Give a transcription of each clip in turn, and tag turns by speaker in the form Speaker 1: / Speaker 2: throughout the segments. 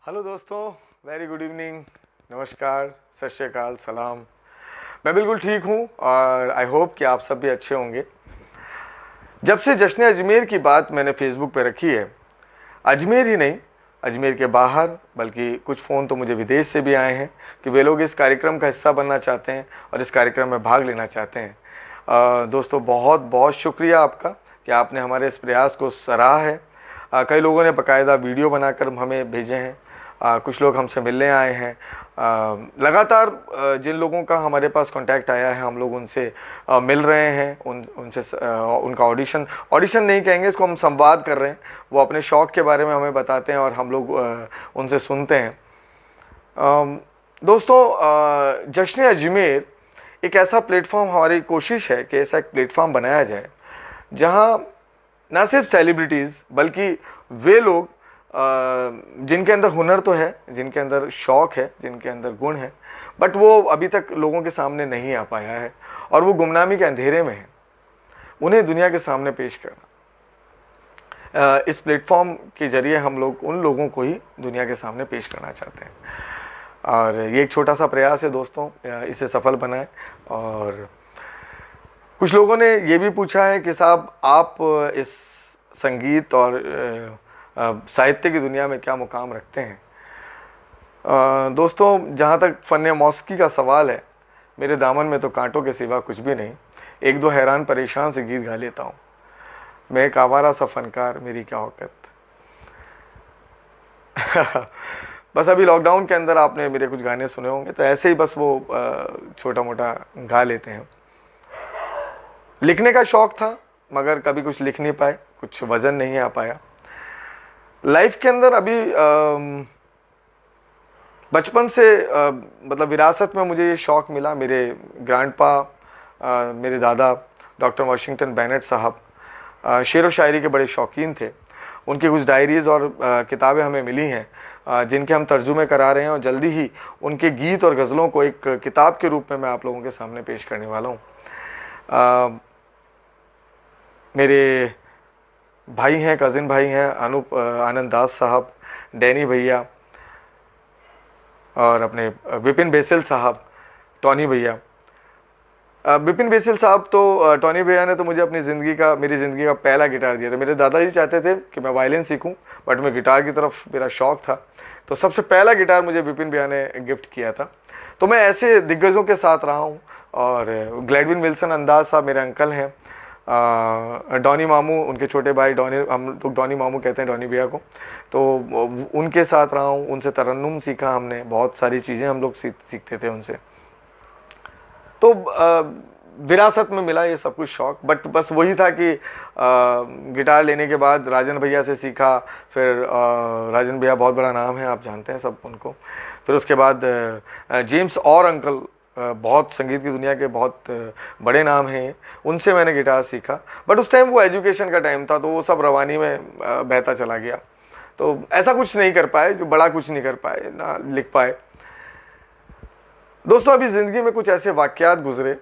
Speaker 1: Hello दोस्तों, very good evening, नमस्कार, सत श्री अकाल, सलाम। मैं बिल्कुल ठीक हूँ और आई होप कि आप सब भी अच्छे होंगे। जब से जश्न अजमेर की बात मैंने फेसबुक पे रखी है, अजमेर ही नहीं, अजमेर के बाहर बल्कि कुछ फ़ोन तो मुझे विदेश से भी आए हैं कि वे लोग इस कार्यक्रम का हिस्सा बनना चाहते हैं और इस कार्यक्रम में भाग लेना चाहते हैं। दोस्तों, बहुत बहुत शुक्रिया आपका कि आपने हमारे इस प्रयास को सराहा है। कई लोगों ने बाकायदा वीडियो बनाकर हमें भेजे हैं, कुछ लोग हमसे मिलने आए हैं। लगातार जिन लोगों का हमारे पास कांटेक्ट आया है, हम लोग उनसे मिल रहे हैं, उनसे उनका ऑडिशन नहीं कहेंगे, इसको हम संवाद कर रहे हैं। वो अपने शौक़ के बारे में हमें बताते हैं और हम लोग उनसे सुनते हैं। दोस्तों, जश्न अजमेर एक ऐसा प्लेटफॉर्म, हमारी कोशिश है कि ऐसा एक प्लेटफॉर्म बनाया जाए जहां ना सिर्फ सेलिब्रिटीज़ बल्कि वे लोग जिनके अंदर हुनर तो है, जिनके अंदर शौक़ है, जिनके अंदर गुण है, बट वो अभी तक लोगों के सामने नहीं आ पाया है और वो गुमनामी के अंधेरे में है, उन्हें दुनिया के सामने पेश करना। इस प्लेटफॉर्म के ज़रिए हम लोग उन लोगों को ही दुनिया के सामने पेश करना चाहते हैं और ये एक छोटा सा प्रयास है दोस्तों, इसे सफल बनाएं। और कुछ लोगों ने ये भी पूछा है कि साहब, आप इस संगीत और साहित्य की दुनिया में क्या मुकाम रखते हैं। दोस्तों, जहाँ तक फ़न मौसीकी का सवाल है, मेरे दामन में तो कांटों के सिवा कुछ भी नहीं। एक दो हैरान परेशान से गीत गा लेता हूँ। मैं एक आवारा सा फनकार, मेरी क्या औकात। बस अभी लॉकडाउन के अंदर आपने मेरे कुछ गाने सुने होंगे, तो ऐसे ही बस वो छोटा मोटा गा लेते हैं। लिखने का शौक़ था मगर कभी कुछ लिख नहीं पाए, कुछ वज़न नहीं आ पाया लाइफ के अंदर। अभी बचपन से मतलब विरासत में मुझे ये शौक़ मिला। मेरे ग्रैंडपा, मेरे दादा डॉक्टर वाशिंगटन बेनेट साहब शेर व शायरी के बड़े शौकीन थे। उनकी कुछ डायरीज़ और किताबें हमें मिली हैं जिनके हम तर्जुमे करा रहे हैं और जल्दी ही उनके गीत और गज़लों को एक किताब के रूप में मैं आप लोगों के सामने पेश करने वाला हूँ। मेरे भाई हैं, कज़िन भाई हैं, अनूप आनंद दास साहब, डैनी भैया और अपने विपिन बेसिल साहब, टॉनी भैया। विपिन बेसिल साहब तो टॉनी भैया ने तो मुझे अपनी मेरी ज़िंदगी का पहला गिटार दिया था। मेरे दादाजी चाहते थे कि मैं वायलिन सीखूं, बट मैं गिटार की तरफ मेरा शौक़ था, तो सबसे पहला गिटार मुझे विपिन भैया ने गिफ्ट किया था। तो मैं ऐसे दिग्गजों के साथ रहा हूँ। और ग्लैडविन विल्सन अंदाज साहब मेरे अंकल हैं, डॉनी मामू उनके छोटे भाई, हम लोग डॉनी मामू कहते हैं डॉनी भैया को। तो उनके साथ रहा हूँ, उनसे तरन्नुम सीखा हमने, बहुत सारी चीज़ें हम लोग सीखते थे उनसे। तो विरासत में मिला ये सब कुछ शौक़। बट बस वही था कि गिटार लेने के बाद राजन भैया से सीखा। फिर राजन भैया बहुत बड़ा नाम है, आप जानते हैं सब उनको। फिर उसके बाद जेम्स और अंकल, बहुत संगीत की दुनिया के बहुत बड़े नाम हैं, उनसे मैंने गिटार सीखा। बट उस टाइम वो एजुकेशन का टाइम था, तो वो सब रवानी में बहता चला गया। तो ऐसा कुछ नहीं कर पाए, जो बड़ा कुछ नहीं कर पाए, ना लिख पाए। दोस्तों, अभी ज़िंदगी में कुछ ऐसे वाक़यात गुजरे।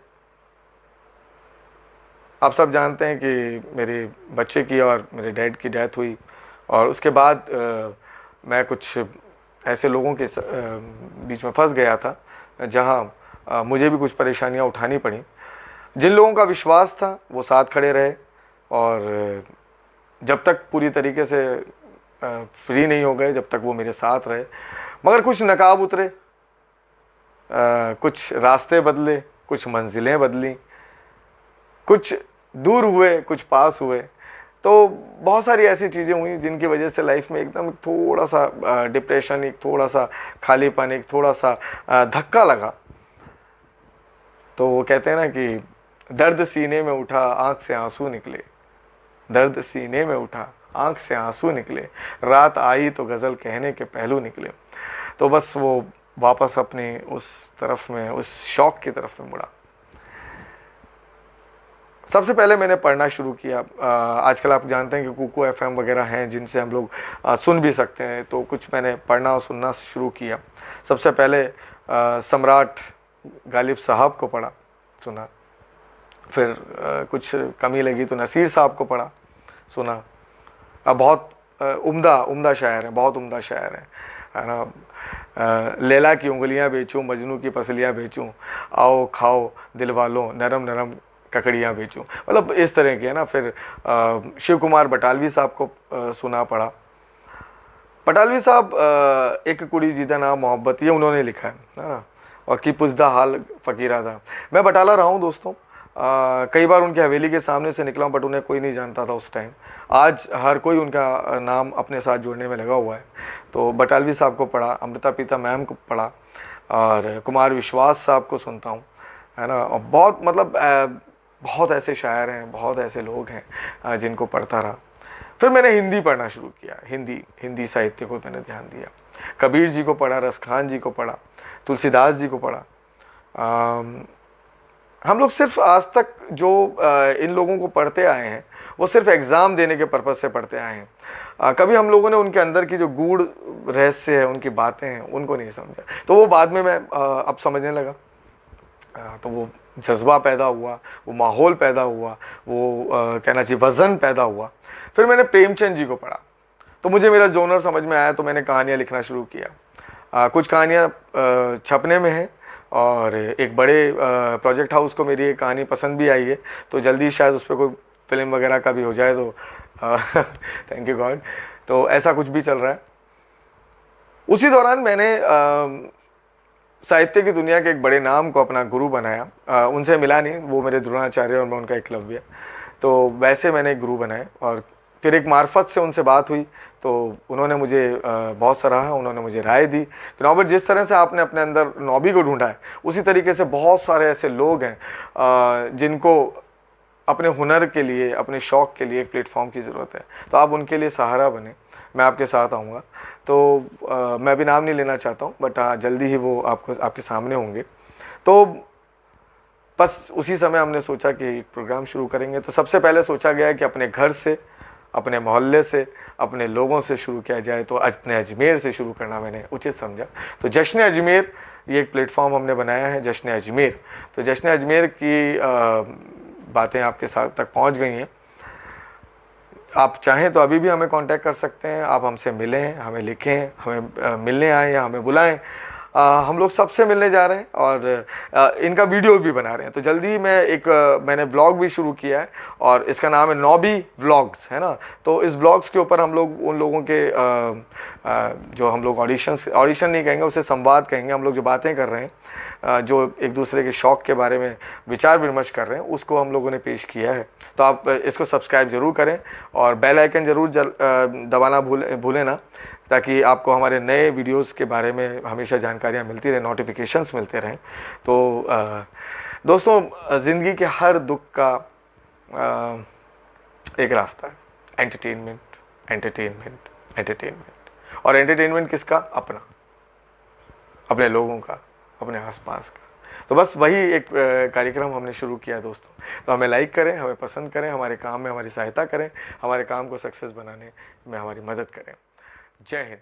Speaker 1: आप सब जानते हैं कि मेरे बच्चे की और मेरे डैड की डेथ हुई और उसके बाद मैं कुछ ऐसे लोगों के बीच में फंस गया था जहां मुझे भी कुछ परेशानियां उठानी पड़ी। जिन लोगों का विश्वास था वो साथ खड़े रहे और जब तक पूरी तरीके से फ्री नहीं हो गए, जब तक वो मेरे साथ रहे। मगर कुछ नकाब उतरे, कुछ रास्ते बदले, कुछ मंजिलें बदली, कुछ दूर हुए, कुछ पास हुए। तो बहुत सारी ऐसी चीज़ें हुई जिनकी वजह से लाइफ में एकदम थोड़ा सा डिप्रेशन, एक थोड़ा सा खालीपन, एक थोड़ा सा धक्का लगा। तो वो कहते हैं ना कि दर्द सीने में उठा, आँख से आंसू निकले। दर्द सीने में उठा, आँख से आंसू निकले। रात आई तो गज़ल कहने के पहलू निकले। तो बस वो वापस अपनी उस तरफ में, उस शौक़ की तरफ में मुड़ा। सबसे पहले मैंने पढ़ना शुरू किया। आजकल आप जानते हैं कि कुकू एफएम वगैरह हैं जिनसे हम लोग सुन भी सकते हैं, तो कुछ मैंने पढ़ना और सुनना शुरू किया। सबसे पहले सम्राट गालिब साहब को पढ़ा, सुना। फिर कुछ कमी लगी तो नसीर साहब को पढ़ा, सुना। बहुत उम्दा शायर हैं, बहुत उम्दा शायर हैं। है ना। लैला की उंगलियां बेचूं, मजनू की पसलियां बेचूं, आओ खाओ दिल वालों नरम नरम ककड़ियाँ बेचूं, मतलब इस तरह के है ना। फिर शिव कुमार बटालवी साहब को सुना पड़ा। बटालवी साहब एक कुड़ी जीदा नाम मोहब्बत, ये उन्होंने लिखा है ना। और की पुजदा हाल फ़कीरा था। मैं बटाला रहा हूँ दोस्तों, कई बार उनकी हवेली के सामने से निकला हूँ, बट उन्हें कोई नहीं जानता था उस टाइम। आज हर कोई उनका नाम अपने साथ जोड़ने में लगा हुआ है। तो बटालवी साहब को पढ़ा, अमृता प्रीतम मैम को पढ़ा, और कुमार विश्वास साहब को सुनता हूँ, है ना। और बहुत मतलब बहुत ऐसे शायर हैं, बहुत ऐसे लोग हैं जिनको पढ़ता रहा। फिर मैंने हिंदी पढ़ना शुरू किया, हिंदी साहित्य को मैंने ध्यान दिया। कबीर जी को पढ़ा, रसखान जी को पढ़ा, तुलसीदास जी को पढ़ा। हम लोग सिर्फ आज तक जो इन लोगों को पढ़ते आए हैं वो सिर्फ एग्ज़ाम देने के पर्पज़ से पढ़ते आए हैं। कभी हम लोगों ने उनके अंदर की जो गूढ़ रहस्य है, उनकी बातें हैं, उनको नहीं समझा। तो वो बाद में मैं अब समझने लगा। तो वो जज्बा पैदा हुआ, वो माहौल पैदा हुआ, वो कहना चाहिए वज़न पैदा हुआ। फिर मैंने प्रेमचंद जी को पढ़ा, तो मुझे मेरा जोनर समझ में आया, तो मैंने कहानियाँ लिखना शुरू किया। कुछ कहानियाँ छपने में हैं, और एक बड़े प्रोजेक्ट हाउस को मेरी एक कहानी पसंद भी आई है, तो जल्दी शायद उस पर कोई फिल्म वगैरह का भी हो जाए, तो थैंक यू गॉड। तो ऐसा कुछ भी चल रहा है। उसी दौरान मैंने साहित्य की दुनिया के एक बड़े नाम को अपना गुरु बनाया। उनसे मिला नहीं, वो मेरे द्रोणाचार्य और मैं उनका एकलव्य, तो वैसे मैंने एक गुरु बनाए। और फिर एक मार्फत से उनसे बात हुई, तो उन्होंने मुझे बहुत सराहा, उन्होंने मुझे राय दी कि नौबत, जिस तरह से आपने अपने अंदर नौबी को ढूंढा है, उसी तरीके से बहुत सारे ऐसे लोग हैं जिनको अपने हुनर के लिए, अपने शौक़ के लिए एक प्लेटफॉर्म की ज़रूरत है। तो आप उनके लिए सहारा बने, मैं आपके साथ आऊँगा। तो मैं भी नाम नहीं लेना चाहता हूँ, बट हाँ, जल्दी ही वो आपके सामने होंगे। तो बस उसी समय हमने सोचा कि एक प्रोग्राम शुरू करेंगे। तो सबसे पहले सोचा गया कि अपने घर से, अपने मोहल्ले से, अपने लोगों से शुरू किया जाए। तो अपने अजमेर से शुरू करना मैंने उचित समझा। तो जश्न अजमेर, ये एक प्लेटफॉर्म हमने बनाया है, जश्न अजमेर। तो जश्न अजमेर की बातें आपके साथ तक पहुंच गई हैं। आप चाहें तो अभी भी हमें कांटेक्ट कर सकते हैं, आप हमसे मिलें, हमें लिखें, हमें मिलने आएँ या हमें बुलाएं। हम लोग सबसे मिलने जा रहे हैं, और इनका वीडियो भी बना रहे हैं। तो जल्दी ही मैंने व्लॉग भी शुरू किया है, और इसका नाम है नौबी व्लॉग्स, है ना। तो इस व्लॉग्स के ऊपर हम लोग उन लोगों के जो हम लोग ऑडिशन नहीं कहेंगे, उसे संवाद कहेंगे। हम लोग जो बातें कर रहे हैं, जो एक दूसरे के शौक़ के बारे में विचार विमर्श कर रहे हैं, उसको हम लोगों ने पेश किया है। तो आप इसको सब्सक्राइब ज़रूर करें, और बेल आइकन ज़रूर दबाना भूलें ना, ताकि आपको हमारे नए वीडियोस के बारे में हमेशा जानकारियाँ मिलती रहें, नोटिफिकेशंस मिलते रहें। तो दोस्तों, ज़िंदगी के हर दुख का एक रास्ता है, एंटरटेनमेंट, एंटरटेनमेंट, एंटरटेनमेंट। और एंटरटेनमेंट किसका? अपना, अपने लोगों का, अपने आसपास का। तो बस वही एक कार्यक्रम हमने शुरू किया दोस्तों। तो हमें लाइक करें, हमें पसंद करें, हमारे काम में हमारी सहायता करें, हमारे काम को सक्सेस बनाने में हमारी मदद करें। जय हिंद।